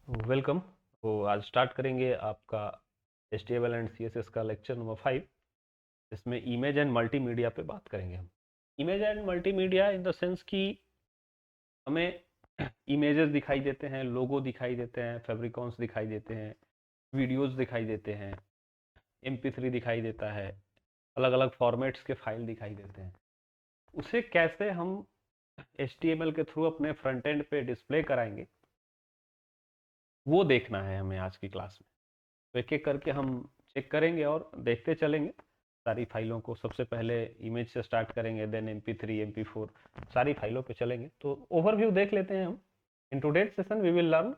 Welcome. तो आज start करेंगे आपका HTML एंड CSS का लेक्चर नंबर 5। इसमें इमेज एंड मल्टीमीडिया पे बात करेंगे हम। Image and multimedia in the sense कि हमें इमेजेस दिखाई देते हैं, लोगो दिखाई देते हैं, फैब्रिकॉन्स दिखाई देते हैं, वीडियोस दिखाई देते हैं, MP3 दिखाई देता है, अलग अलग फॉर्मेट्स के फाइल दिखाई देते हैं। उसे कैसे हम HTML के थ्रू अपने फ्रंट एंड पे डिस्प्ले कराएंगे, वो देखना है हमें आज की क्लास में। तो एक एक करके हम चेक करेंगे और देखते चलेंगे सारी फाइलों को। सबसे पहले इमेज से स्टार्ट करेंगे, देन MP3 MP4 सारी फाइलों पे चलेंगे। तो ओवरव्यू देख लेते हैं हम। In today's session we will learn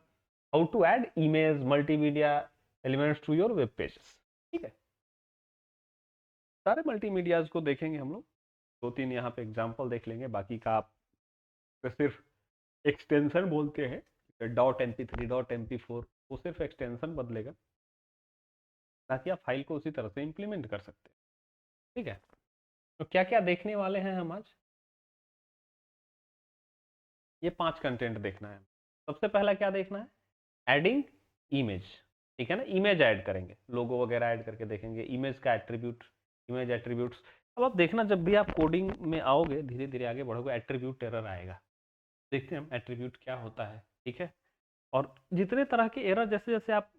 how to add image multimedia elements to your web pages. ठीक है, सारे मल्टीमीडियाज को देखेंगे हम लोग। दो तीन यहाँ पे एग्जाम्पल देख लेंगे, बाकी का आप सिर्फ एक्सटेंशन बोलते हैं .mp3 .mp4, वो सिर्फ एक्सटेंशन बदलेगा ताकि आप फाइल को उसी तरह से इंप्लीमेंट कर सकते हैं। ठीक है, तो क्या क्या देखने वाले हैं हम आज? ये 5 कंटेंट देखना है। सबसे पहला क्या देखना है? Adding image. ठीक है ना, इमेज ऐड करेंगे, लोगो वगैरह ऐड करके देखेंगे इमेज का एट्रीब्यूट, इमेज एट्रीब्यूट्स। अब आप देखना, जब भी आप कोडिंग में आओगे, धीरे धीरे आगे बढ़ोगे, एट्रीब्यूट एरर आएगा। देखते हैं हम एट्रीब्यूट क्या होता है। ठीक है, और जितने तरह के एरर, जैसे जैसे आप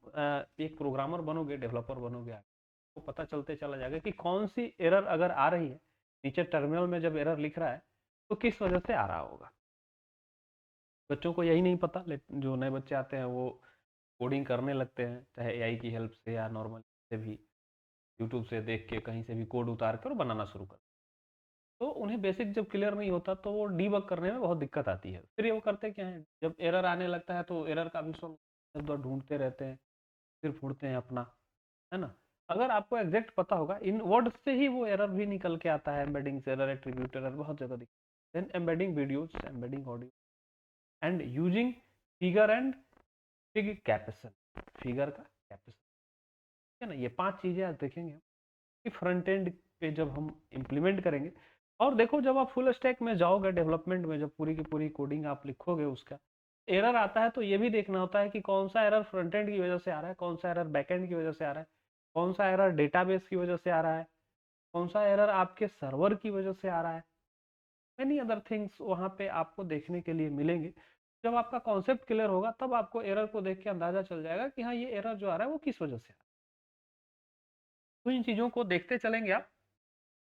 एक प्रोग्रामर बनोगे, डेवलपर बनोगे, आपको पता चलते चला जाएगा कि कौन सी एरर अगर आ रही है, नीचे टर्मिनल में जब एरर लिख रहा है तो किस वजह से आ रहा होगा। बच्चों को यही नहीं पता, लेकिन जो नए बच्चे आते हैं वो कोडिंग करने लगते हैं, चाहे AI की हेल्प से या नॉर्मल से भी, यूट्यूब से देख के कहीं से भी कोड उतार कर बनाना शुरू कर। तो उन्हें बेसिक जब क्लियर नहीं होता तो वो डीबग करने में बहुत दिक्कत आती है। फिर ये वो करते क्या है, जब एरर आने लगता है तो एरर का भी सॉल्व ढूंढते रहते हैं, फिर ढूंढते हैं अपना, है ना। अगर आपको एग्जैक्ट पता होगा, इन वर्ड से ही वो एरर भी निकल के आता है। एम्बेडिंग एरर, एट्रीब्यूट एरर बहुत जगह दिखता है। Then embedding videos, embedding audio, and using figure and fig caption, figure का कैपेशन, है ना। ये 5 चीजें आज देखेंगे कि फ्रंट एंड पे जब हम इम्प्लीमेंट करेंगे। और देखो, जब आप फुल स्टैक में जाओगे डेवलपमेंट में, जब पूरी की पूरी कोडिंग आप लिखोगे, उसका एरर आता है तो ये भी देखना होता है कि कौन सा एरर फ्रंट एंड की वजह से आ रहा है, कौन सा एरर बैक एंड की वजह से आ रहा है, कौन सा एरर डेटाबेस की वजह से आ रहा है, कौन सा एरर आपके सर्वर की वजह से आ रहा है। मेनी अदर थिंग्स वहां पे आपको देखने के लिए मिलेंगे। जब आपका कॉन्सेप्ट क्लियर होगा तब आपको एरर को देख के अंदाजा चल जाएगा कि हाँ, ये एरर जो आ रहा है वो किस वजह से आ रहा है। तो इन चीजों को देखते चलेंगे आप,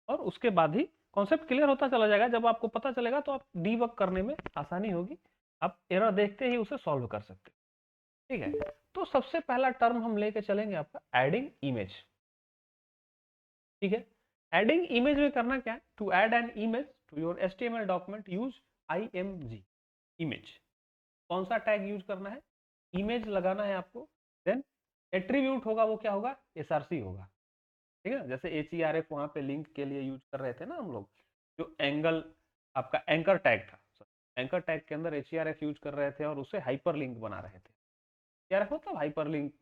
और उसके बाद ही कॉन्सेप्ट क्लियर होता चला जाएगा। जब आपको पता चलेगा तो आप डीबग करने में आसानी होगी, आप एरर देखते ही उसे सॉल्व कर सकते हैं। ठीक है, तो सबसे पहला टर्म हम लेके चलेंगे आपका एडिंग इमेज। ठीक है, एडिंग इमेज में करना क्या है? To add an image to your HTML document use IMG image. कौन सा टैग यूज करना है? इमेज लगाना है आपको। देन एट्रीब्यूट होगा, वो क्या होगा? SRC होगा। ठीक है, जैसे HERF वहां पे लिंक के लिए यूज कर रहे थे ना हम लोग, जो एंगल आपका एंकर टैग था, एंकर टैग के अंदर HERF यूज कर रहे थे और उसे हाइपर लिंक बना रहे थे। HERF मतलब हाइपर लिंक,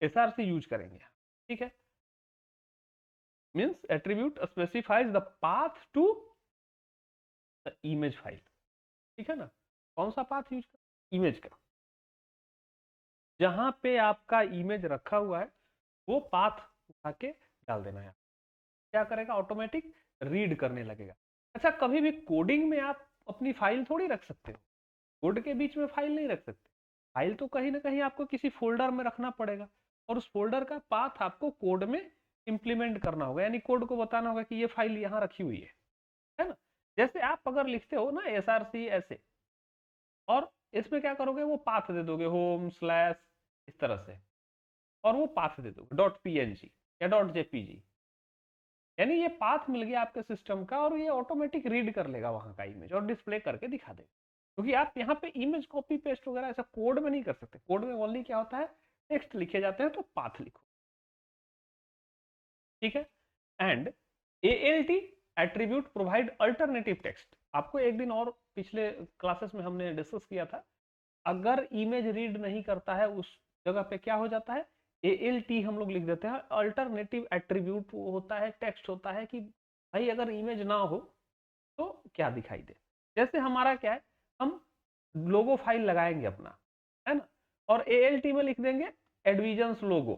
SRC यूज करेंगे। ठीक है, means attribute specifies the path to the image file. ठीक है ना, कौन सा पाथ यूज कर? इमेज का, जहां पे आपका इमेज रखा हुआ है वो पाथ उठा के डाल देना है। क्या करेगा? ऑटोमेटिक रीड करने लगेगा। अच्छा, कभी भी कोडिंग में आप अपनी फाइल थोड़ी रख सकते हो, कोड के बीच में फाइल नहीं रख सकते। फाइल तो कहीं ना कहीं आपको किसी फोल्डर में रखना पड़ेगा, और उस फोल्डर का पाथ आपको कोड में इंप्लीमेंट करना होगा, यानी कोड को बताना होगा कि ये फाइल यहाँ रखी हुई है ना। जैसे आप अगर लिखते हो ना SRC ऐसे, और इसमें क्या करोगे? वो पाथ दे दोगे होम स्लैश इस तरह से, और वो पाथ दे दोगे .png या .jpg, यानी ये पाथ मिल गया आपके सिस्टम का, और ये ऑटोमेटिक रीड कर लेगा वहां का इमेज और डिस्प्ले करके दिखा देगा। क्योंकि आप यहाँ पे इमेज कॉपी पेस्ट वगैरह ऐसा कोड में नहीं कर सकते। कोड में ओनली क्या होता है, टेक्स्ट लिखे जाते हैं तो पाथ लिखो। ठीक है, and ALT attribute provide alternative text. आपको एक दिन और पिछले क्लासेस में हमने डिस्कस किया था, अगर इमेज रीड नहीं करता है उस जगह पे क्या हो जाता है? ALT हम लोग लिख देते हैं। अल्टरनेटिव एट्रीब्यूट होता है, टेक्स्ट होता है कि भाई अगर इमेज ना हो तो क्या दिखाई दे। जैसे हमारा क्या है, हम लोगो फाइल लगाएंगे अपना, और ALT में लिख देंगे एडविजन्स लोगो,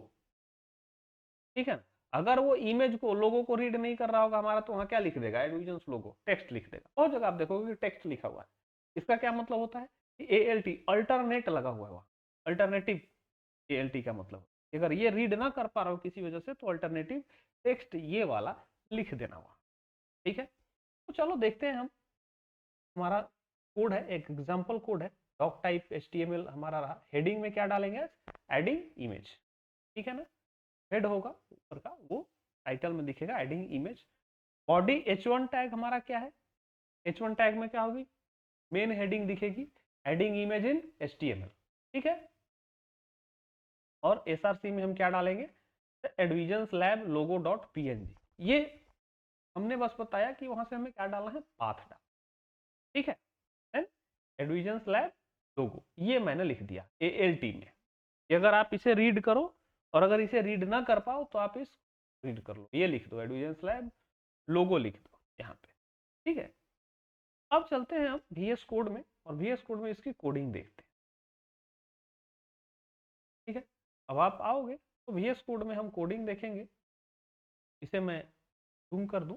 ठीक है ना। अगर वो इमेज को लोगो को रीड नहीं कर रहा होगा हमारा, तो वहां क्या लिख देगा, एडविजन्स लोगो, टेक्स्ट लिख देगा। बहुत जगह आप देखोगे कि टेक्स्ट लिखा हुआ है। इसका क्या मतलब होता है कि ALT अल्टरनेट लगा हुआ है वहां, अल्टरनेटिव ALT का मतलब अगर ये रीड ना कर पा रहा हो किसी वजह से, तो अल्टरनेटिव टेक्स्ट ये वाला लिख देना वहां, ठीक है। तो चलो देखते हैं हम, हमारा कोड है, एक एग्जांपल कोड है, डॉक टाइप HTML हमारा रहा। हेडिंग में क्या डालेंगे, एडिंग इमेज, ठीक है ना। हेड होगा ऊपर का, वो टाइटल में दिखेगा adding image. Body H1 tag हमारा क्या है, H1 टैग में क्या होगी, मेन हेडिंग दिखेगी, एडिंग इमेज इन HTML, ठीक है। और SRC में हम क्या डालेंगे, एडविजन्स लैब लोगो डॉट PNG। ये हमने बस बताया कि वहां से हमें क्या डालना है, पाथ डाल, ठीक है। एंड एडविजन्स लैब लोगो ये मैंने लिख दिया ALT में। अगर आप इसे रीड करो, और अगर इसे रीड ना कर पाओ तो आप इस रीड कर लो, ये लिख दो एडविजन्स लैब लोगो लिख दो यहाँ पे, ठीक है। अब चलते हैं हम VS कोड में, और VS कोड में इसकी कोडिंग देखते हैं, ठीक है। अब आप आओगे तो VS कोड में हम कोडिंग देखेंगे। इसे मैं जूम कर दूं,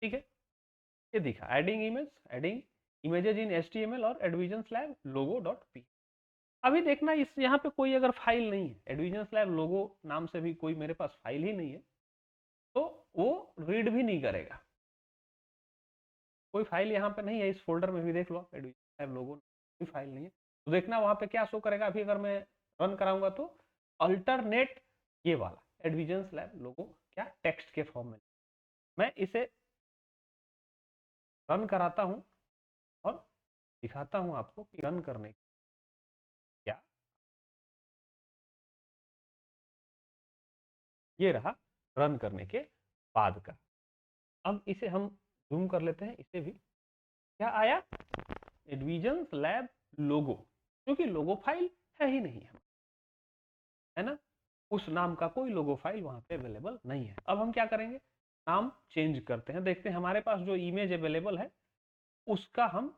ठीक है। ये दिखा एडिंग इमेज, एडिंग इमेजेज इन HTML और एडविजन्स लैब लोगो डॉट पी। अभी देखना इस यहाँ पे कोई अगर फाइल नहीं है, एडविजन्स लैब लोगो नाम से भी कोई मेरे पास फाइल ही नहीं है, तो वो रीड भी नहीं करेगा। कोई फाइल यहाँ पे नहीं है, इस फोल्डर में भी देख लो, एडविजन्स लैब लोगो कोई फाइल नहीं है, तो देखना वहां पे क्या शो करेगा। अभी अगर मैं रन कराऊंगा तो अल्टरनेट ये वाला एडविजन्स लैब लोगो क्या टेक्स्ट के फॉर्म में। मैं इसे रन कराता हूँ और दिखाता हूँ आपको कि रन करने क्या, ये रहा रन करने के बाद का। अब इसे हम जूम कर लेते हैं, इसे भी क्या आया, एडविजन्स लैब लोगो, क्योंकि लोगो फाइल है ही नहीं है ना, उस नाम का कोई लोगो फाइल वहां पे अवेलेबल नहीं है। अब हम क्या करेंगे, नाम चेंज करते हैं, देखते हैं हमारे पास जो इमेज अवेलेबल है उसका हम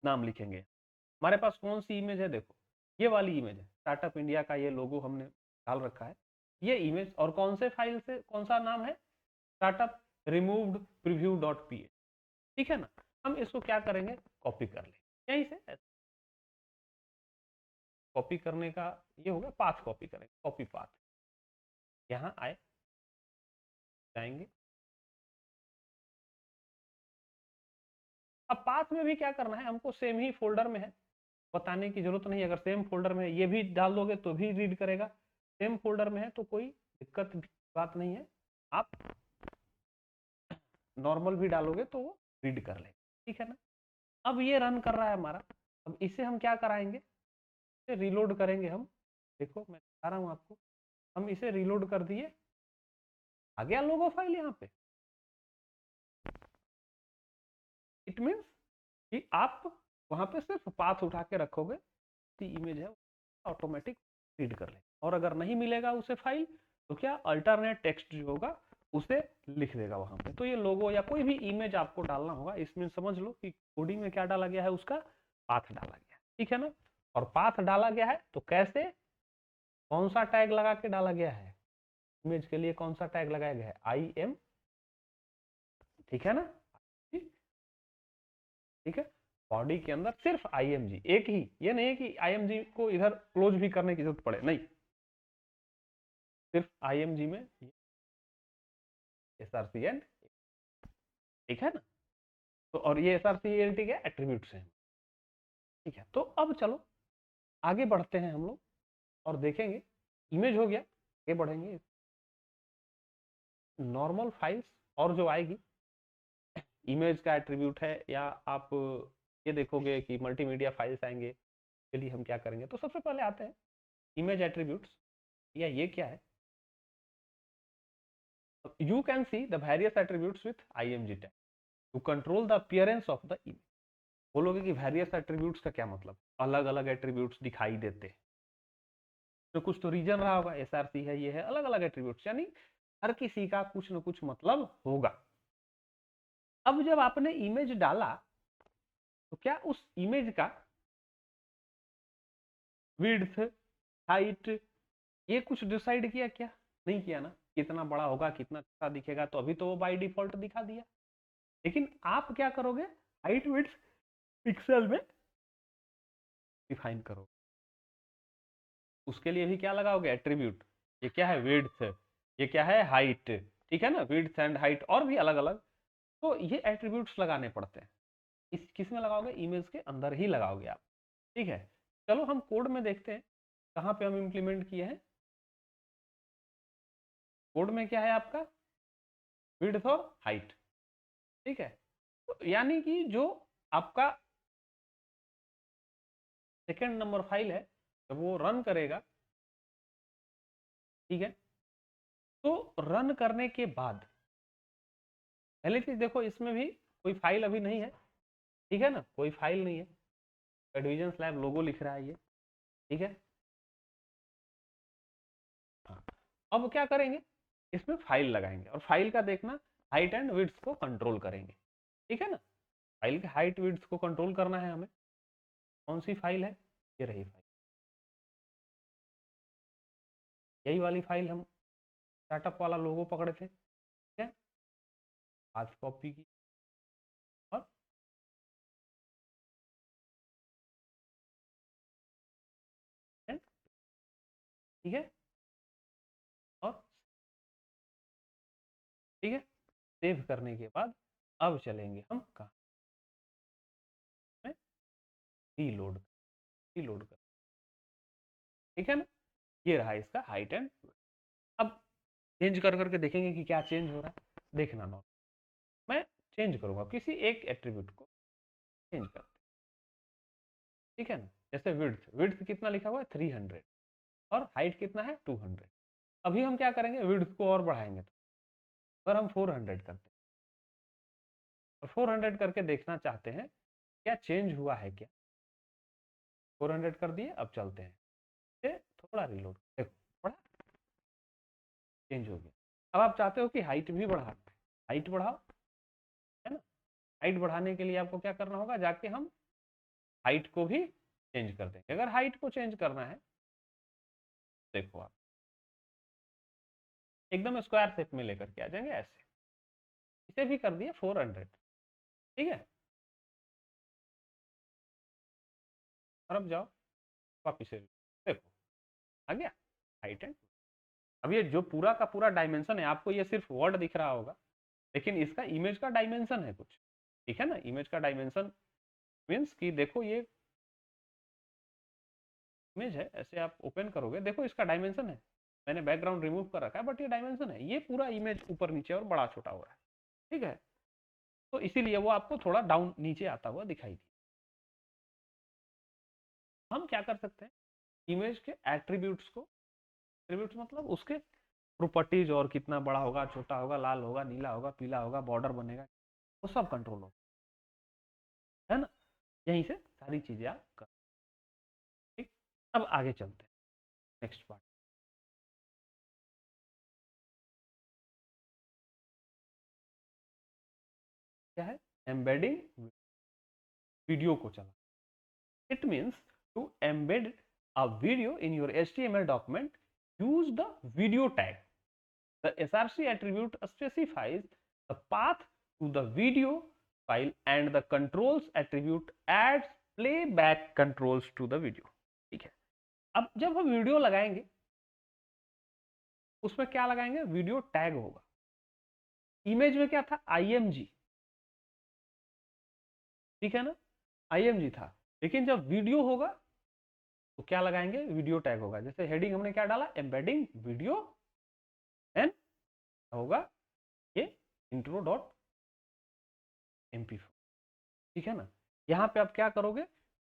नाम लिखेंगे। हमारे पास कौन सी इमेज है, देखो ये वाली इमेज है, स्टार्टअप इंडिया का ये लोगो हमने डाल रखा है, ये इमेज, और कौन से फाइल से, कौन सा नाम है, startup removed preview dot P, ठीक है ना। हम इसको क्या करेंगे, कॉपी कर लेंगे यहीं से, कॉपी करने का ये होगा, पाथ कॉपी करेंगे, कॉपी पाथ, यहाँ आए जाएंगे। अब पाथ में भी क्या करना है हमको, सेम ही फोल्डर में है, बताने की जरूरत नहीं, अगर सेम फोल्डर में ये भी डाल दोगे तो भी रीड करेगा, सेम फोल्डर में है तो कोई दिक्कत बात नहीं है, आप नॉर्मल भी डालोगे तो वो रीड कर लेगा, ठीक है ना। अब ये रन कर रहा है हमारा, अब इसे हम क्या कराएंगे, इसे रीलोड करेंगे हम, देखो मैं दिखा रहा हूँ आपको, हम इसे रीलोड कर दिए, आ गया लोगो फाइल यहाँ पे। इट मीन्स कि आप वहां पे सिर्फ पाथ उठा के रखोगे, तो इमेज है ऑटोमेटिक रीड कर ले, और अगर नहीं मिलेगा उसे फाइल, तो क्या अल्टरनेट टेक्स्ट जो होगा उसे लिख देगा वहां पे। तो ये लोगो या कोई भी इमेज आपको डालना होगा, इसमें समझ लो कि कोडिंग में क्या डाला गया है, उसका पाथ डाला गया है, ठीक है ना। और पाथ डाला गया है तो कैसे, कौन सा टैग लगा के डाला गया है, इमेज के लिए कौन सा टैग लगाया गया है, IM, ठीक है ना, ठीक है। बॉडी के अंदर सिर्फ IMG एक ही, ये नहीं है कि IMG को इधर क्लोज भी करने की जरूरत पड़े, नहीं, सिर्फ IMG में SRC एंड, ठीक है ना। तो और ये SRC एंड के एट्रीब्यूट्स हैं, ठीक है। तो अब चलो आगे बढ़ते हैं हम लोग और देखेंगे, इमेज हो गया, आगे बढ़ेंगे, नॉर्मल फाइल्स और जो आएगी, इमेज का एट्रीब्यूट है, या आप ये देखोगे कि मल्टीमीडिया फाइल्स आएंगे, के लिए हम क्या करेंगे। तो सबसे पहले आते हैं इमेज एट्रीब्यूट्स, या ये क्या है, you can see the various attributes with IMG tag to control the appearance of the image। बोलोगे कि वेरियस एट्रीब्यूट्स का क्या मतलब, अलग अलग एट्रीब्यूट्स दिखाई देते हैं, तो कुछ तो रीजन रहा होगा, SRC है, ये है, अलग अलग एट्रीब्यूट्स, यानी हर किसी का कुछ न कुछ मतलब होगा। अब जब आपने इमेज डाला तो क्या उस इमेज का विड्थ, हाइट, ये कुछ डिसाइड किया क्या? नहीं किया ना, कितना बड़ा होगा, कितना अच्छा दिखेगा, तो अभी तो वो बाय डिफॉल्ट दिखा दिया। लेकिन आप क्या करोगे, हाइट विड्थ पिक्सल में डिफाइन करोगे। उसके लिए भी क्या लगाओगे, एट्रीब्यूट। ये क्या है, विड्थ, ये क्या है, हाइट, ठीक है ना, विड्थ एंड हाइट, और भी अलग अलग। तो ये एट्रीब्यूट्स लगाने पड़ते हैं। इस किस में लगाओगे, इमेज के अंदर ही लगाओगे आप, ठीक है। चलो हम कोड में देखते हैं कहाँ पे हम इंप्लीमेंट किए हैं। कोड में क्या है आपका, विड्थ और हाइट, ठीक है। तो यानी कि जो आपका सेकेंड नंबर फाइल है, जब वो रन करेगा, ठीक है, तो रन करने के बाद पहले चीज देखो, इसमें भी कोई फाइल अभी नहीं है, ठीक है ना, कोई फाइल नहीं है। एडविजन लैब लोगो लिख रहा है ये, ठीक है। हाँ, अब क्या करेंगे, इसमें फाइल लगाएंगे, और फाइल का देखना, हाइट एंड विड्थ को कंट्रोल करेंगे, ठीक है ना। फाइल के हाइट विड्थ को कंट्रोल करना है हमें। कौन सी फाइल है, ये रही फाइल, यही वाली फाइल हम स्टार्टअप वाला लोगो पकड़े थे, ठीक है। आज कॉपी की और ठीक है, और ठीक है, सेव करने के बाद अब चलेंगे हम कहाँ में, रीलोड, रीलोड कर, ठीक है ना। ये रहा इसका हाइट एंड, अब चेंज कर करके देखेंगे कि क्या चेंज हो रहा है, देखना नॉट। मैं चेंज करूंगा किसी एक एट्रीब्यूट को, चेंज करते, ठीक है ना। जैसे विड्थ, विड्थ कितना लिखा हुआ है 300, और हाइट कितना है 200। अभी हम क्या करेंगे, विड्थ को और बढ़ाएंगे, तो अगर हम 400 करते हैं, और 400 करके देखना चाहते हैं क्या चेंज हुआ है क्या, 400 कर दिए, अब चलते हैं, थोड़ा रिलोड, देखो थोड़ा चेंज हो गया। अब आप चाहते हो कि हाइट भी बढ़ा, हाइट बढ़ाओ, है ना। हाइट बढ़ाने के लिए आपको क्या करना होगा, जाके हम हाइट को भी चेंज कर देंगे। अगर हाइट को चेंज करना है, देखो आप एकदम स्क्वायर शेप में लेकर के आ जाएंगे ऐसे, इसे भी कर दिए 400, ठीक है। और अब जाओ वापिस से, देखो आ गया हाइट एंड। अब ये जो पूरा का पूरा डायमेंशन है, आपको ये सिर्फ वर्ड दिख रहा होगा, लेकिन इसका इमेज का डायमेंशन है कुछ, ठीक है ना। इमेज का डायमेंशन मीन्स कि देखो ये इमेज है, ऐसे आप ओपन करोगे, देखो इसका डायमेंशन है। मैंने बैकग्राउंड रिमूव कर रखा है, बट ये डायमेंशन है, ये पूरा इमेज ऊपर नीचे और बड़ा छोटा हो रहा है, ठीक है। तो इसीलिए वो आपको थोड़ा डाउन नीचे आता हुआ दिखाई दिया। हम क्या कर सकते हैं, इमेज के एट्रीब्यूट्स को, एट्रीब्यूट्स मतलब उसके प्रॉपर्टीज, और कितना बड़ा होगा, छोटा होगा, लाल होगा, नीला होगा, पीला होगा, बॉर्डर बनेगा, वो सब कंट्रोल होगा, है ना। यहीं से सारी चीजें आप कर, ठीक। अब आगे चलते हैं नेक्स्ट पार्ट, क्या है, एम्बेडिंग वीडियो को चला। It means to embed a video in your HTML document, use the video tag. The src attribute specifies the path to the video file, and the controls attribute adds playback controls to the video, ठीक है। अब जब हम video लगाएंगे, उसमें क्या लगाएंगे, video tag होगा। इमेज में क्या था, img, ठीक है ना, img था। लेकिन जब वीडियो होगा तो क्या लगाएंगे, वीडियो टैग होगा। जैसे हेडिंग हमने क्या डाला, एम्बेडिंग वीडियो, एंड होगा ये इंट्रो डॉट MP4, ठीक है ना। यहाँ पे आप क्या करोगे,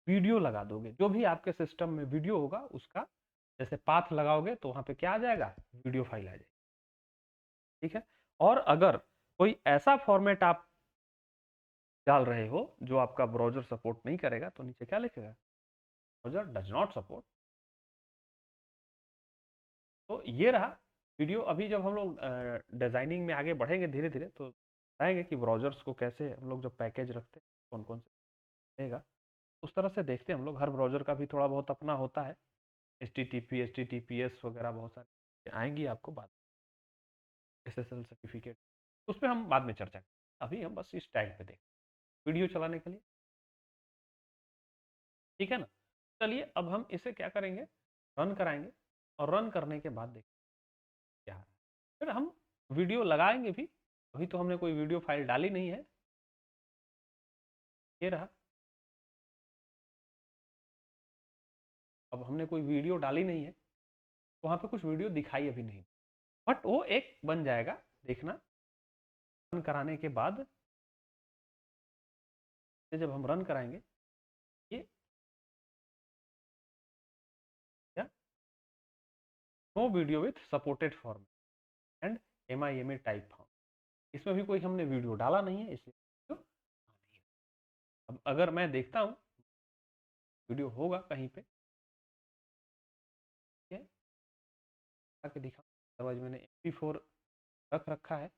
वीडियो लगा दोगे, जो भी आपके सिस्टम में वीडियो होगा उसका जैसे पाथ लगाओगे, तो वहां पे क्या आ जाएगा, वीडियो फाइल आ जाएगी, ठीक है। और अगर कोई ऐसा फॉर्मेट आप डाल रहे हो जो आपका ब्राउजर सपोर्ट नहीं करेगा, तो नीचे क्या लिखेगा, ब्राउजर डज नॉट सपोर्ट। तो ये रहा वीडियो। अभी जब हम लोग डिजाइनिंग में आगे बढ़ेंगे धीरे धीरे, तो बताएंगे कि ब्राउजर्स को कैसे हम लोग जब पैकेज रखते हैं कौन कौन से रहेगा, उस तरह से देखते हैं हम लोग। हर ब्राउजर का भी थोड़ा बहुत अपना होता है, HTTP HTTPS वगैरह बहुत सारे आएंगी आपको बाद में, SSL सर्टिफिकेट, उस पर हम बाद में चर्चा करें। अभी हम बस इस टैग पे देखें वीडियो चलाने के लिए, ठीक है ना। चलिए अब हम इसे क्या करेंगे, रन कराएंगे, और रन करने के बाद देखें क्या है। फिर हम वीडियो लगाएंगे भी, अभी तो हमने कोई वीडियो फाइल डाली नहीं है, ये रहा। अब हमने कोई वीडियो डाली नहीं है, वहां पे कुछ वीडियो दिखाई अभी नहीं, बट वो एक बन जाएगा, देखना। रन कराने के बाद जब हम रन कराएंगे, ये क्या, no video with supported format and MIME type found, इसमें भी कोई हमने वीडियो डाला नहीं है, इसलिए वीडियो नहीं है। अब अगर मैं देखता हूँ वीडियो होगा कहीं पे, ठीक है, आके दिखा, अदरवाइज मैंने MP4 रख रखा है,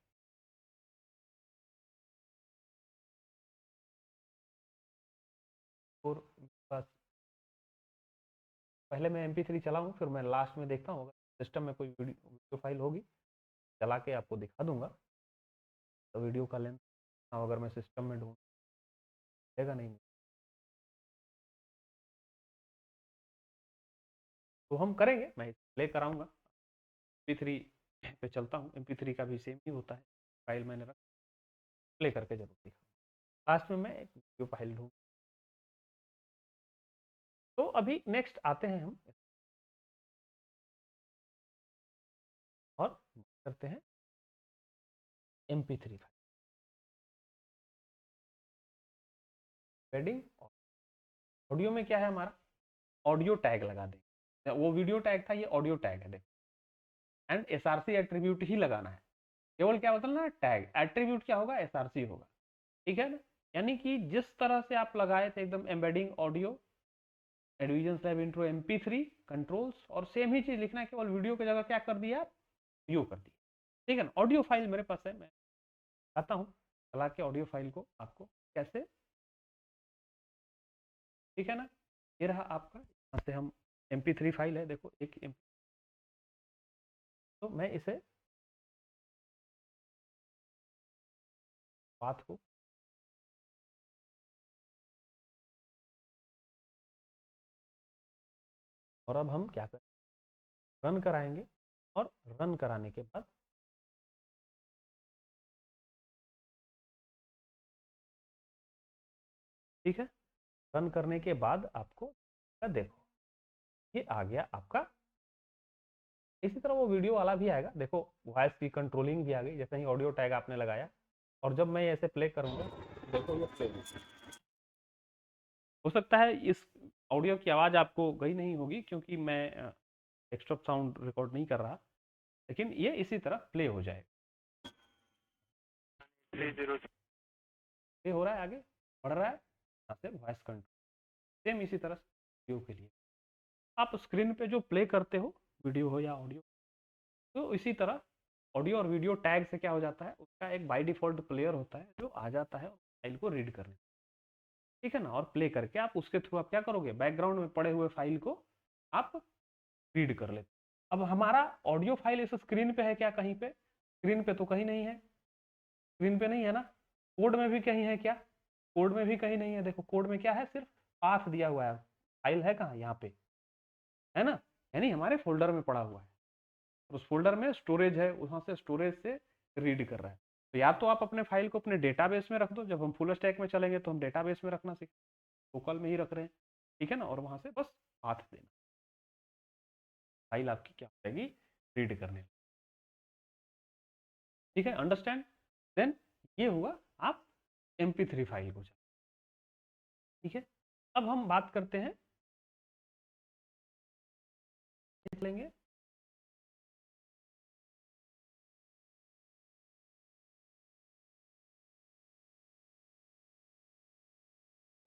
और बस पहले मैं MP3 चलाऊँ, फिर मैं लास्ट में देखता हूँ अगर सिस्टम में कोई वीडियो फाइल होगी, चला के आपको दिखा दूंगा। तो वीडियो का लेंथ अगर मैं सिस्टम में ढूंढेगा नहीं, तो हम करेंगे, मैं प्ले कराऊंगा। MP3 पे चलता हूँ, MP3 का भी सेम ही होता है, फाइल मैंने रख प्ले करके जरूर दिखा, लास्ट में मैं एक वीडियो फाइल ढूंढ। तो अभी नेक्स्ट आते हैं हम और करते हैं MP3 फाइल वेडिंग। ऑडियो में क्या है हमारा, ऑडियो टैग लगा देंगे, वो वीडियो टैग था, ये ऑडियो टैग है, देखो। एंड SRC एट्रीब्यूट ही लगाना है, केवल क्या होता है ना, टैग एट्रीब्यूट क्या होगा, SRC होगा, ठीक है ना। यानी कि जिस तरह से आप लगाए थे एकदम embedding audio Advision slab intro MP3 controls, और सेम ही चीज लिखना है, केवल वीडियो की जगह क्या कर दिया आप, व्यू कर दिया, ठीक है ना। ऑडियो फाइल मेरे पास है, मैं आता हूँ चला के ऑडियो फाइल को आपको कैसे, ठीक है ना। ये रहा आपका, यहाँ से हम MP3 फाइल है, देखो एक तो मैं इसे बात को और अब हम क्या करें, रन कराएंगे, और रन कराने के बाद ठीक है, रन करने के बाद आपको देखो ये आ गया आपका। इसी तरह वो वीडियो वाला भी आएगा, देखो वॉइस की कंट्रोलिंग भी आ गई, जैसे ही ऑडियो टैग आपने लगाया, और जब मैं ऐसे प्ले करूंगा, देखो ये प्ले हो सकता है इस ऑडियो की आवाज़ आपको गई नहीं होगी, क्योंकि मैं एक्स्ट्रा साउंड रिकॉर्ड नहीं कर रहा, लेकिन ये इसी तरह प्ले हो जाएगा। प्ले हो रहा है, आगे बढ़ रहा है, यहाँ से वॉइस कंट्रोल, सेम इसी तरह वीडियो के लिए आप स्क्रीन पे जो प्ले करते हो, वीडियो हो या ऑडियो, तो इसी तरह ऑडियो और वीडियो टैग से क्या हो जाता है, उसका एक बाय डिफॉल्ट प्लेयर होता है जो आ जाता है फाइल को रीड करने, ठीक है ना। और प्ले करके आप उसके थ्रू आप क्या करोगे, बैकग्राउंड में पड़े हुए फाइल को आप रीड कर लेते। अब हमारा ऑडियो फाइल इस स्क्रीन पे है क्या, कहीं पे स्क्रीन पे तो कहीं नहीं है, स्क्रीन पे नहीं है ना, कोड में भी कहीं है क्या, कोड में भी कहीं नहीं है, देखो कोड में क्या है, सिर्फ पाथ दिया हुआ है, फाइल है कहाँ, यहाँ पे है ना, यानी हमारे फोल्डर में पड़ा हुआ है, उस फोल्डर में स्टोरेज है, वहां से स्टोरेज से रीड कर रहा है। तो या तो आप अपने फाइल को अपने डेटाबेस में रख दो, जब हम फुल स्टैक में चलेंगे तो हम डेटाबेस में रखना सीख, लोकल में ही रख रहे हैं, ठीक है ना, और वहां से बस पाथ देना, फाइल आपकी क्या हो जाएगी, रीड करने, ठीक है, अंडरस्टैंड। देन ये हुआ आप MP3 फाइल को, ठीक है। अब हम बात करते हैं, देख लेंगे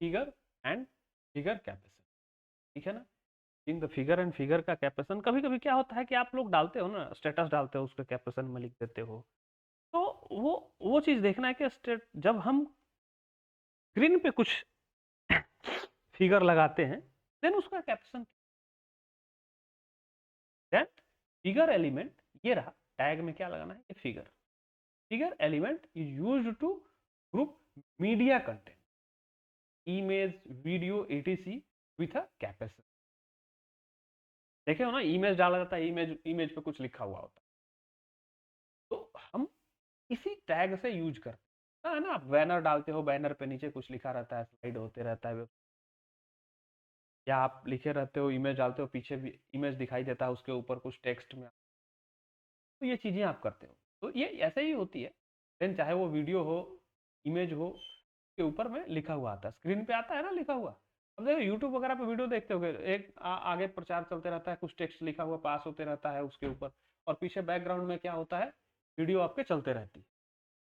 फिगर एंड फिगर कैपेसिटी, ठीक है ना। In the figure and figure का कैपेशन, कभी कभी क्या होता है कि आप लोग डालते हो ना, स्टेटस डालते हो, उसके कैपेशन में लिख देते हो, तो वो चीज देखना है कि स्टेट जब हम स्क्रीन पे कुछ फिगर लगाते हैं देन उसका कैप्शन, देन फिगर एलिमेंट ये रहा, टैग में क्या लगाना है, ये figure, figure element is used to group media content, image, video, etc with a caption. देखे हो ना, इमेज डाला जाता है, इमेज इमेज पे कुछ लिखा हुआ होता है, तो हम इसी टैग से यूज करते हैं ना। आप बैनर डालते हो, बैनर पे नीचे कुछ लिखा रहता है, स्लाइड होते रहता है, या आप लिखे रहते हो, इमेज डालते हो, पीछे भी इमेज दिखाई देता है, उसके ऊपर कुछ टेक्स्ट में, तो ये चीजें आप करते हो, तो ये ऐसे ही होती है। देन चाहे वो वीडियो हो, इमेज हो, के ऊपर में लिखा हुआ आता है, स्क्रीन पे आता है ना लिखा हुआ। अब देखो यूट्यूब वगैरह पे वीडियो देखते हो, एक आगे प्रचार चलते रहता है, कुछ टेक्स्ट लिखा हुआ पास होते रहता है उसके ऊपर, और पीछे बैकग्राउंड में क्या होता है, वीडियो आपके चलते रहती है,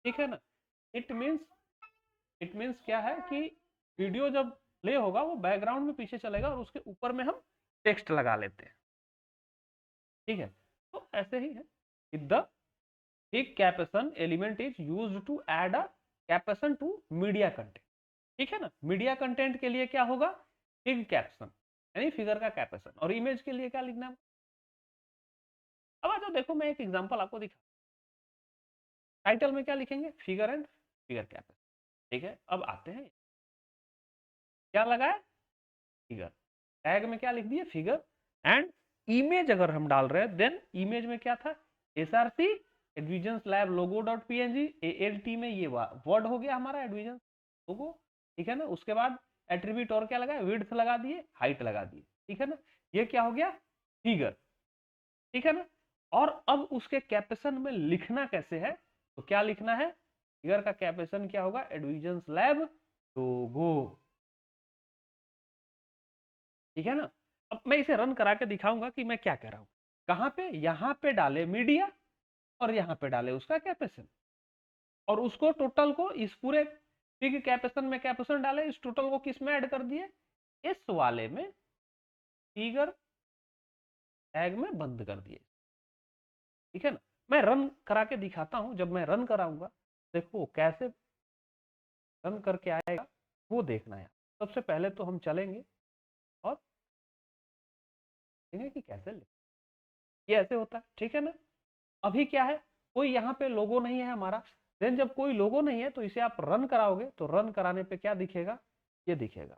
ठीक है ना। इट मीन्स इट मीन्स क्या है कि वीडियो जब प्ले होगा वो बैकग्राउंड में पीछे चलेगा और उसके ऊपर में हम टेक्स्ट लगा लेते हैं, ठीक है। तो ऐसे ही है, द एक caption element is used to add a caption to media content, ठीक है ना। मीडिया कंटेंट के लिए क्या होगा, फिग कैप्शन यानी फिगर का कैपेशन, और इमेज के लिए क्या लिखना है। अब आ जाओ, देखो मैं एक एग्जांपल आपको दिखा, टाइटल में क्या लिखेंगे, फिगर एंड फिगर कैपेशन, ठीक है। अब आते हैं, क्या लगा है, फिगर, टैग में क्या लिख दिए, फिगर, एंड इमेज अगर हम डाल रहे हैं देन इमेज में क्या था, SRC Advision lab logo dot PNG, ALT में ये वर्ड हो गया हमारा एडविजन लोगो, ठीक है ना। उसके बाद एट्रीब्यूट और क्या लगा, विड्थ लगा दिए, हाइट लगा दिए, ठीक है ना। ये क्या हो गया, फिगर, ठीक है ना। और अब उसके कैपेशन में लिखना कैसे है, तो क्या लिखना है, फिगर का कैपेशन क्या होगा, एडविजन लैब लोगो, ठीक है ना। अब मैं इसे रन करा के दिखाऊंगा कि मैं क्या कह रहा हूं, कहां पे, यहां पे डाले मीडिया, और यहां पे डाले उसका कैपेशन, और उसको टोटल को इस पूरे फिग कैपेशन में कैपेशन डाले, इस टोटल को किस में ऐड कर दिए, इस वाले में फिगर टैग में बंद कर दिए, ठीक है ना। मैं रन करा के दिखाता हूं, जब मैं रन कराऊंगा देखो कैसे रन करके आएगा, वो देखना है। सबसे पहले तो हम चलेंगे और देखेंगे कि कैसे ये ऐसे होता है, ठीक है ना। अभी क्या है, कोई यहाँ पे लोगो नहीं है हमारा, देन जब कोई लोगो नहीं है तो इसे आप रन कराओगे, तो रन कराने पे क्या दिखेगा, ये दिखेगा,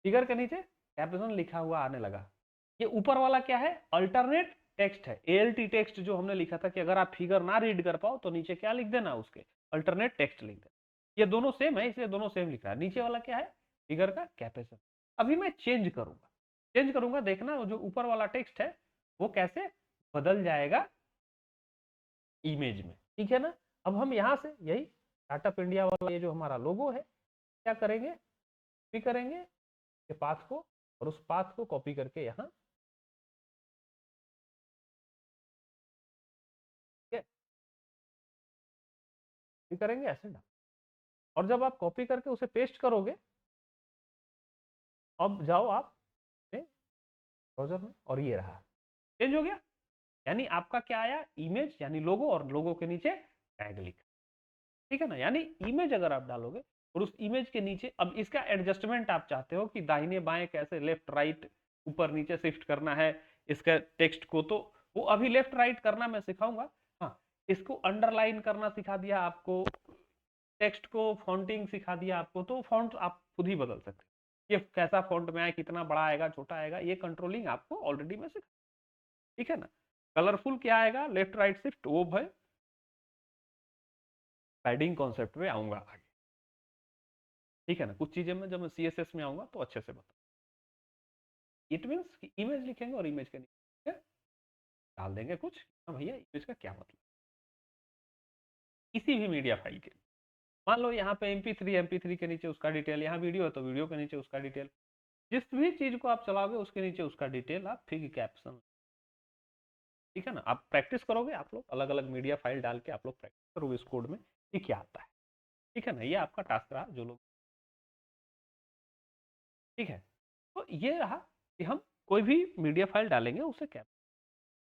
फिगर के नीचे कैप्शन लिखा हुआ आने लगा। ये ऊपर वाला क्या है, अल्टरनेट टेक्स्ट है, एएलटी टेक्स्ट, जो हमने लिखा था कि अगर आप फिगर ना रीड कर पाओ तो नीचे क्या लिख देना, उसके अल्टरनेट टेक्स्ट लिख देना। ये दोनों सेम है इसलिए दोनों सेम लिख रहा है। नीचे वाला क्या है, फिगर का कैपेशन। अभी मैं चेंज करूंगा, देखना जो ऊपर वाला टेक्स्ट है वो कैसे बदल जाएगा इमेज में, ठीक है ना। अब हम यहाँ से यही स्टार्टअप इंडिया वाला ये जो हमारा लोगो है, क्या करेंगे, कॉपी करेंगे के पाथ को, और उस पाथ को कॉपी करके यहाँ, कॉपी करेंगे ऐसे डाल, और जब आप कॉपी करके उसे पेस्ट करोगे, अब जाओ आप ब्राउजर में, और ये रहा, चेंज हो गया। यानी आपका क्या आया, इमेज यानी लोगो, और लोगो के नीचे टैग लिखा, ठीक है ना। यानी इमेज अगर आप डालोगे और उस इमेज के नीचे, अब इसका एडजस्टमेंट आप चाहते हो कि दाहिने बाएं कैसे, लेफ्ट राइट, ऊपर नीचे शिफ्ट करना है इसका टेक्स्ट को, तो वो अभी लेफ्ट राइट करना मैं सिखाऊंगा। हाँ, इसको अंडरलाइन करना सिखा दिया आपको, टेक्स्ट को फॉन्टिंग सिखा दिया आपको, तो फॉन्ट आप खुद ही बदल सकते हैं, ये कैसा फॉन्ट में आए, कितना बड़ा आएगा छोटा आएगा, ये कंट्रोलिंग आपको ऑलरेडी मैं सिखा, ठीक है ना। कलरफुल क्या आएगा, लेफ्ट राइट शिफ्ट, वो भाई पैडिंग कॉन्सेप्ट में आऊंगा आगे, ठीक है ना। कुछ चीजें में जब मैं सीएसएस में आऊंगा तो अच्छे से बता, इट मीन्स कि इमेज लिखेंगे और इमेज के नीचे डाल देंगे कुछ, हाँ भैया इमेज का क्या मतलब, किसी भी मीडिया फाइल के, मान लो यहाँ पे MP3 के नीचे उसका डिटेल, यहाँ वीडियो है तो वीडियो के नीचे उसका डिटेल, जिस भी चीज को आप चलाओगे उसके नीचे उसका डिटेल आप फिग कैप्शन, ठीक है ना। आप प्रैक्टिस करोगे, आप लोग अलग अलग मीडिया फाइल डाल के आप लोग प्रैक्टिस करोगे इस कोड में ये क्या आता है, ठीक है ना। ये आपका टास्क रहा जो लोग, ठीक है। तो ये रहा कि हम कोई भी मीडिया फाइल डालेंगे उसे क्या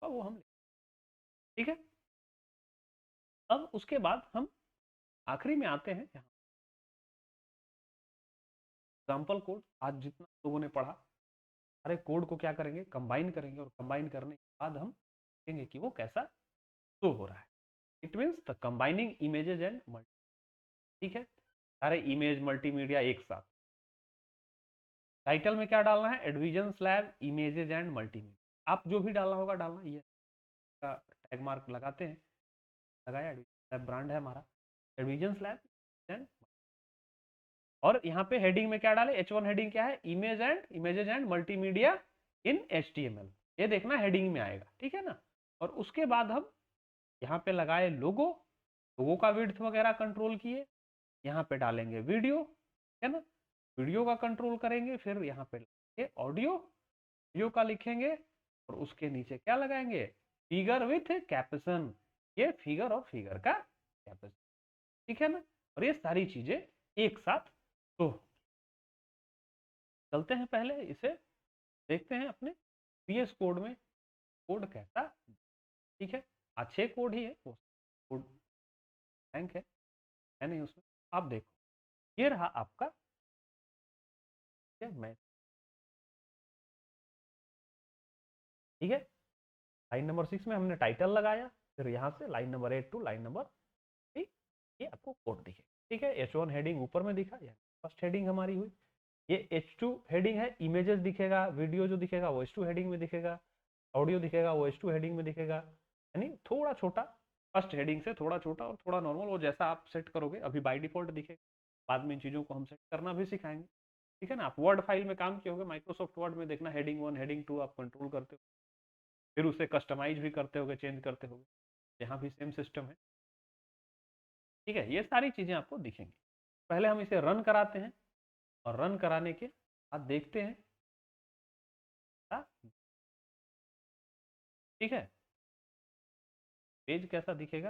वो हम ठीक है। अब उसके बाद हम आखिरी में आते हैं एग्जाम्पल कोड। आज जितना लोगों ने पढ़ा, सारे कोड को क्या करेंगे, कंबाइन करेंगे, और कंबाइन करने के बाद हम देखेंगे कि वो कैसा शो हो रहा है। It means the combining images and multi, ठीक है, सारे इमेज मल्टीमीडिया एक साथ। टाइटल में क्या डालना है, एडविजन स्लैब इमेजेस एंड मल्टीमीडिया। आप जो भी डालना होगा डालना, ये टैग मार्क लगाते हैं, लगाया, एडविजन स्लैब ब्रांड है हमारा, एडविजन स्लैब एंड, और यहाँ पे हेडिंग में क्या डाले, H1 हेडिंग क्या है, images and multimedia in HTML। ये देखना हेडिंग में आएगा, ठीक है ना। और उसके बाद हम यहाँ पे लगाए लोगो, लोगो का विड्थ वगैरह कंट्रोल किए, यहाँ पे डालेंगे वीडियो, है ना, वीडियो का कंट्रोल करेंगे, फिर यहाँ पे ऑडियो, वीडियो का लिखेंगे, और उसके नीचे क्या लगाएंगे, फिगर विथ कैप्शन, ये फिगर और फिगर का कैप्शन, ठीक है ना। और ये सारी चीजें एक साथ। तो चलते हैं, पहले इसे देखते हैं अपने VS कोड में, कोड कैसा, ठीक है। अच्छे कोड ही है वो, कोड बैंक है नहीं उसमें। आप देखो, ये रहा आपका, मैं, ठीक है। लाइन नंबर 6 में हमने टाइटल लगाया, फिर यहाँ से line number 8 to line number 3 ये आपको कोड दिखे, ठीक है। H1 हेडिंग ऊपर में दिखा, फर्स्ट हेडिंग हमारी हुई। ये H2 हेडिंग है, इमेजेस दिखेगा, वीडियो जो दिखेगा वो H2 हेडिंग में दिखेगा, ऑडियो दिखेगा वो H2 हेडिंग में दिखेगा, यानी थोड़ा छोटा, फर्स्ट हेडिंग से थोड़ा छोटा और थोड़ा नॉर्मल, वो जैसा आप सेट करोगे, अभी बाय डिफॉल्ट दिखेगा, बाद में इन चीज़ों को हम सेट करना भी सिखाएंगे, ठीक है ना। आप वर्ड फाइल में काम किए होगे, माइक्रोसॉफ्ट वर्ड में देखना हेडिंग 1 हेडिंग 2 आप कंट्रोल करते हो, फिर उसे कस्टमाइज भी करते होगे, चेंज करते होगे, यहाँ भी सेम सिस्टम है, ठीक है। ये सारी चीज़ें आपको दिखेंगी। पहले हम इसे रन कराते हैं, और रन कराने के बाद देखते हैं, ठीक है, पेज कैसा दिखेगा,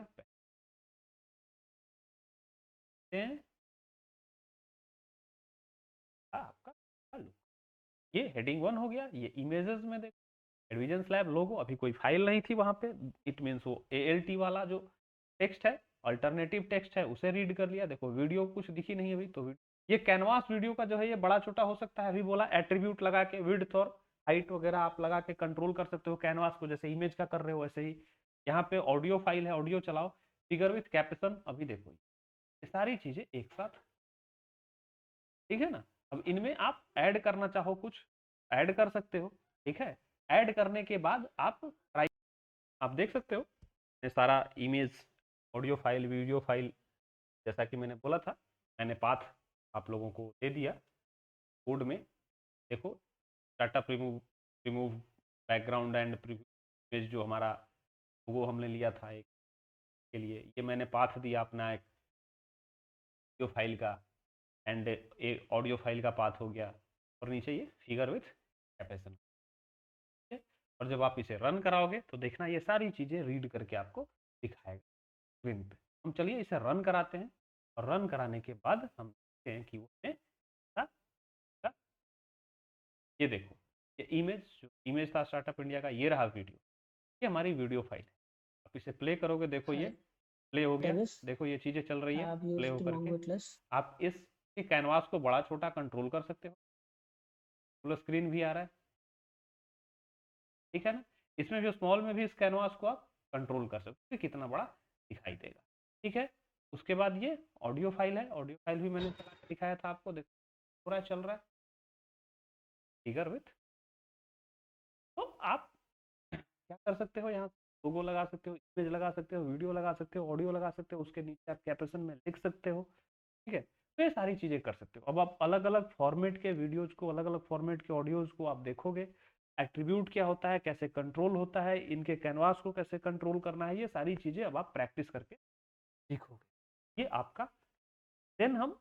आपका लुक। ये हेडिंग 1 हो गया, ये इमेजेस में देखो, एडविजन स्लैब लोगो, अभी कोई फाइल नहीं थी वहां पे, इट मीन्स वो ALT वाला जो टेक्स्ट है, अल्टरनेटिव टेक्स्ट है, उसे रीड कर लिया। देखो वीडियो कुछ दिखी नहीं अभी, तो ये कैनवास वीडियो का जो है ये बड़ा छोटा हो सकता है, अभी बोला एट्रीब्यूट लगा के विड्थ और हाइट वगैरह आप लगा के कंट्रोल कर सकते हो कैनवास को, जैसे इमेज का कर रहे हो वैसे ही। यहाँ पे ऑडियो फाइल है, ऑडियो चलाओ, फिगर विथ कैप्शन, अभी देखो ये सारी चीजें एक साथ, ठीक है ना। अब इनमें आप ऐड करना चाहो कुछ ऐड कर सकते हो, ठीक है। ऐड करने के बाद आप ट्राई, आप देख सकते हो ये सारा image, audio file, video file, जैसा कि मैंने बोला था, मैंने पाथ आप लोगों को दे दिया कोड में। देखो, startup, remove, remove background and image, जो हमारा वो हमने लिया था एक के लिए, ये मैंने पाथ दिया अपना एक वीडियो फाइल का, एंड एक ऑडियो फाइल का पाथ हो गया, और नीचे ये फिगर विथ कैपेशन, ठीक है। और जब आप इसे रन कराओगे तो देखना ये सारी चीज़ें रीड करके आपको दिखाएगा स्क्रीन पे। हम चलिए इसे रन कराते हैं, और रन कराने के बाद हम देखते हैं कि वो ये देखो, ये इमेज था स्टार्टअप इंडिया का, ये रहा वीडियो, ये हमारी वीडियो फाइल है। आप इसे प्ले करोगे, देखो ये प्ले हो गया, Travis, देखो ये चीज़ें चल रही I है have प्ले used हो करके। Mongo Atlas. आप इस कैनवास को बड़ा छोटा कंट्रोल कर सकते हो, फुल स्क्रीन भी आ रहा है, ठीक है ना। इसमें भी स्मॉल में भी इस कैनवास को आप कंट्रोल कर सकते हो कितना बड़ा दिखाई देगा, ठीक है। उसके बाद ये ऑडियो फाइल है, ऑडियो फाइल भी मैंने दिखाया था आपको, देखो पूरा चल रहा है फिगर विथ। तो आप क्या कर सकते हो, यहाँ लोगो लगा सकते हो, इमेज लगा सकते हो, वीडियो लगा सकते हो, ऑडियो लगा सकते हो, उसके नीचे आप कैप्शन में लिख सकते हो, ठीक है। तो ये सारी चीजें कर सकते हो। अब आप अलग अलग फॉर्मेट के वीडियोज को, अलग अलग फॉर्मेट के ऑडियोज को आप देखोगे, एट्रीब्यूट क्या होता है, कैसे कंट्रोल होता है, इनके कैनवास को कैसे कंट्रोल करना है, ये सारी चीजें अब आप प्रैक्टिस करके सीखोगे। ये आपका, देन हम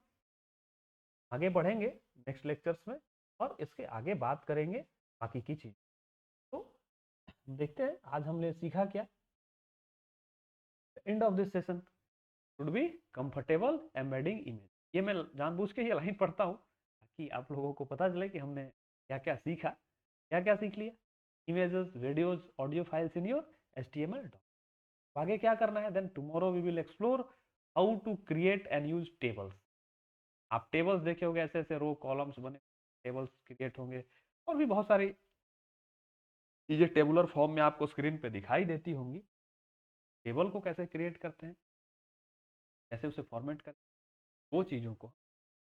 आगे बढ़ेंगे नेक्स्ट लेक्चर्स में, और इसके आगे बात करेंगे बाकी की चीज। तो देखते हैं आज हमने सीखा क्या। End of this session should be comfortable embedding image. ये मैं जानबूझ के ये लाइन पढ़ता हूँ ताकि आप लोगों को पता चले कि हमने क्या क्या सीखा, क्या क्या सीख लिया। Images, videos, audio files in your HTML आगे क्या करना है, then tomorrow we will explore how to create and use tables. आप टेबल्स देखे होंगे, ऐसे ऐसे रो कॉलम्स बने, टेबल्स क्रिएट होंगे, और भी बहुत सारी चीजें टेबुलर फॉर्म में आपको स्क्रीन पे दिखाई देती होंगी। टेबल को कैसे क्रिएट करते हैं, कैसे उसे फॉर्मेट करते हैं, वो चीज़ों को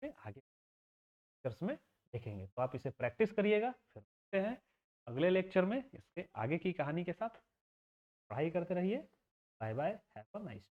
आगे लेक्चर्स में देखेंगे। तो आप इसे प्रैक्टिस करिएगा, फिर मिलते हैं अगले लेक्चर में इसके आगे की कहानी के साथ। पढ़ाई करते रहिए। Bye bye, have a nice.